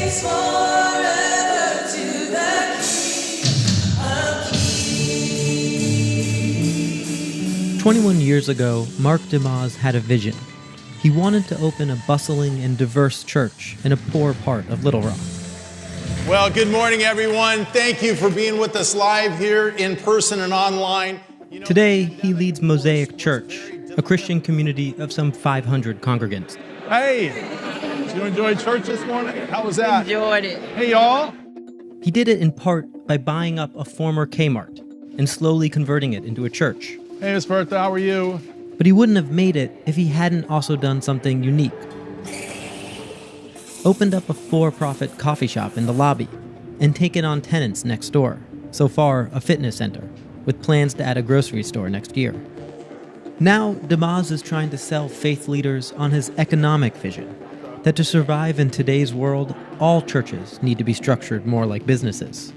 praise forever to the King of Kings. 21 years ago, Mark DeMaz had a vision. He wanted to open a bustling and diverse church in a poor part of Little Rock. Well, good morning, everyone. Thank you for being with us live here in person and online. Today, he leads Mosaic Church, a Christian community of some 500 congregants. Hey, did you enjoy church this morning? How was that? Enjoyed it. Hey, y'all. He did it in part by buying up a former Kmart and slowly converting it into a church. Hey, Miss Bertha, how are you? But he wouldn't have made it if he hadn't also done something unique. Opened up a for-profit coffee shop in the lobby and taken on tenants next door. So far, a fitness center, with plans to add a grocery store next year. Now, DeMaz is trying to sell faith leaders on his economic vision, that to survive in today's world, all churches need to be structured more like businesses.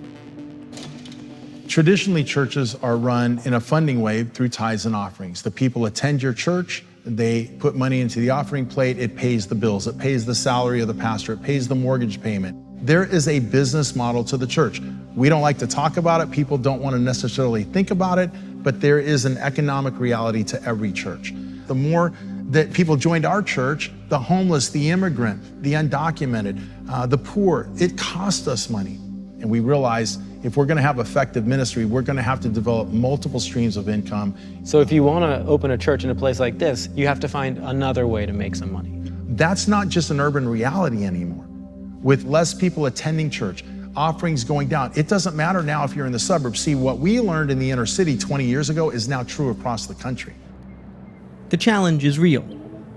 Traditionally, churches are run in a funding way through tithes and offerings. The people attend your church, they put money into the offering plate, it pays the bills, it pays the salary of the pastor, it pays the mortgage payment. There is a business model to the church. We don't like to talk about it, people don't want to necessarily think about it, but there is an economic reality to every church. The more that people joined our church, the homeless, the immigrant, the undocumented, the poor, it cost us money. And we realized if we're going to have effective ministry, we're going to have to develop multiple streams of income. So if you want to open a church in a place like this, you have to find another way to make some money. That's not just an urban reality anymore. With less people attending church, offerings going down, it doesn't matter now if you're in the suburbs. See, what we learned in the inner city 20 years ago is now true across the country. The challenge is real.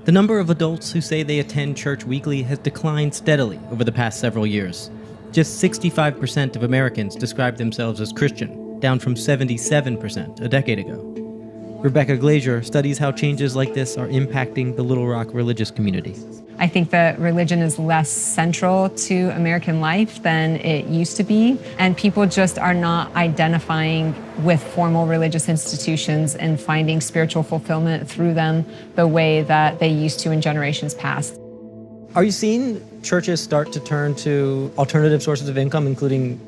The number of adults who say they attend church weekly has declined steadily over the past several years. Just 65% of Americans describe themselves as Christian, down from 77% a decade ago. Rebecca Glazier studies how changes like this are impacting the Little Rock religious community. I think that religion is less central to American life than it used to be, and people just are not identifying with formal religious institutions and finding spiritual fulfillment through them the way that they used to in generations past. Are you seeing churches start to turn to alternative sources of income, including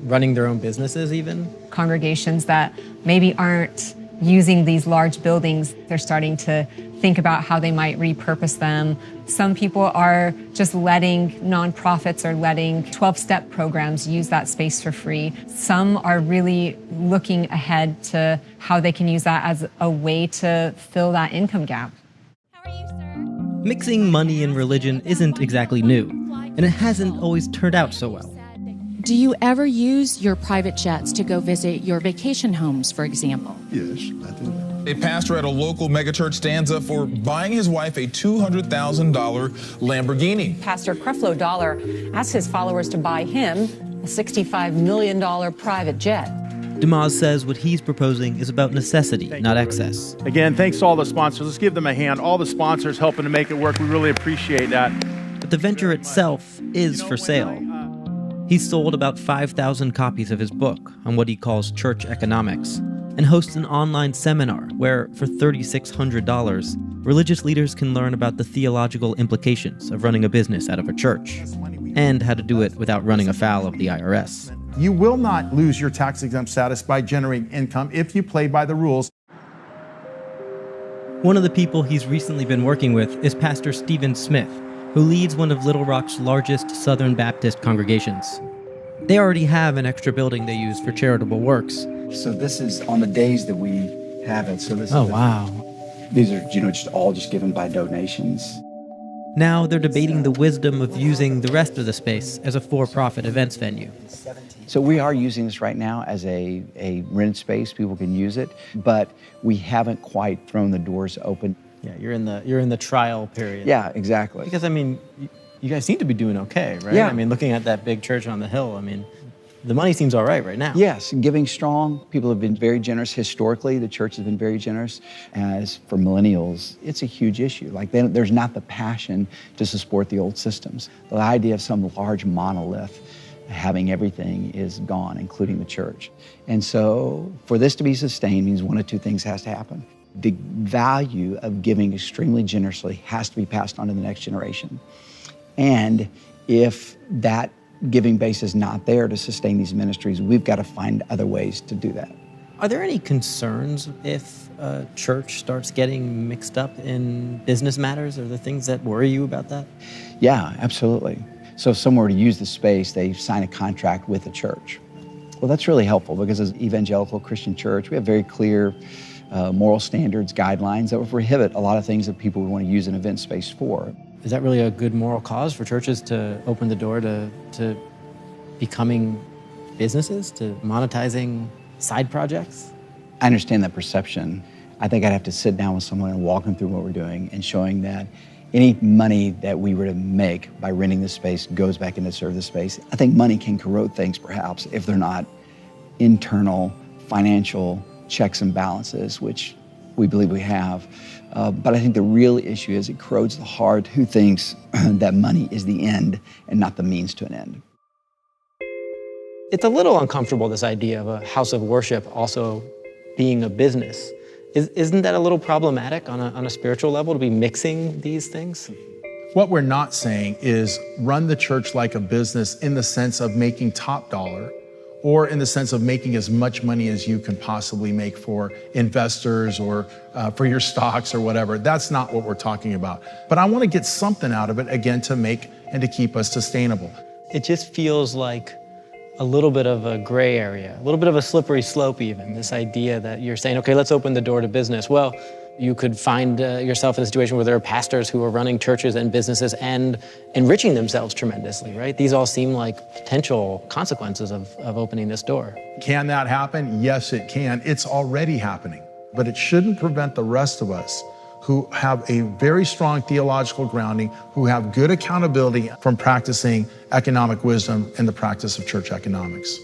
running their own businesses even? Congregations that maybe aren't using these large buildings, they're starting to think about how they might repurpose them. Some people are just letting nonprofits or letting 12-step programs use that space for free. Some are really looking ahead to how they can use that as a way to fill that income gap. Mixing money and religion isn't exactly new, and it hasn't always turned out so well. Do you ever use your private jets to go visit your vacation homes, for example? Yes, I do. A pastor at a local megachurch stands up for buying his wife a $200,000 Lamborghini. Pastor Creflo Dollar asked his followers to buy him a $65 million private jet. DeMaz says what he's proposing is about necessity, not excess. Again, thanks to all the sponsors. Let's give them a hand. All the sponsors helping to make it work. We really appreciate that. But the venture itself is for sale. He's sold about 5,000 copies of his book on what he calls church economics, and hosts an online seminar where, for $3,600, religious leaders can learn about the theological implications of running a business out of a church, and how to do it without running afoul of the IRS. You will not lose your tax-exempt status by generating income if you play by the rules. One of the people he's recently been working with is Pastor Stephen Smith, who leads one of Little Rock's largest Southern Baptist congregations. They already have an extra building they use for charitable works. So this is on the days that we have it. So this Oh, is wow. These are, just given by donations. Now they're debating the wisdom of using the rest of the space as a for-profit events venue. So we are using this right now as a rented space. People can use it, but we haven't quite thrown the doors open. Yeah, you're in the trial period. Yeah, exactly. Because, I mean, you guys seem to be doing okay, right? Yeah. I mean, looking at that big church on the hill, I mean, the money seems all right now. Yes, giving strong. People have been very generous. Historically, the church has been very generous. As for millennials, it's a huge issue. Like, there's not the passion to support the old systems. The idea of some large monolith having everything is gone, including the church. And so for this to be sustained means one of two things has to happen. The value of giving extremely generously has to be passed on to the next generation. And If that giving base is not there to sustain these ministries, we've got to find other ways to do that. Are there any concerns if a church starts getting mixed up in business matters? Are there things that worry you about that? Yeah, absolutely. So if someone were to use the space, they sign a contract with the church. Well, that's really helpful because as evangelical Christian church, we have very clear moral standards, guidelines that will prohibit a lot of things that people would want to use an event space for. Is that really a good moral cause for churches to open the door to becoming businesses, to monetizing side projects? I understand that perception. I think I'd have to sit down with someone and walk them through what we're doing and showing that any money that we were to make by renting the space goes back in to serve the space. I think money can corrode things perhaps if they're not internal financial checks and balances, which we believe we have. But I think the real issue is it corrodes the heart who thinks that money is the end and not the means to an end. It's a little uncomfortable, this idea of a house of worship also being a business. Isn't that a little problematic on a spiritual level to be mixing these things? What we're not saying is run the church like a business in the sense of making top dollar or in the sense of making as much money as you can possibly make for investors or for your stocks or whatever. That's not what we're talking about. But I want to get something out of it, again, to make and to keep us sustainable. It just feels like a little bit of a gray area, a little bit of a slippery slope even, this idea that you're saying, okay, let's open the door to business. Well, you could find yourself in a situation where there are pastors who are running churches and businesses and enriching themselves tremendously, right? These all seem like potential consequences of opening this door. Can that happen? Yes, it can. It's already happening. But it shouldn't prevent the rest of us who have a very strong theological grounding, who have good accountability from practicing economic wisdom in the practice of church economics.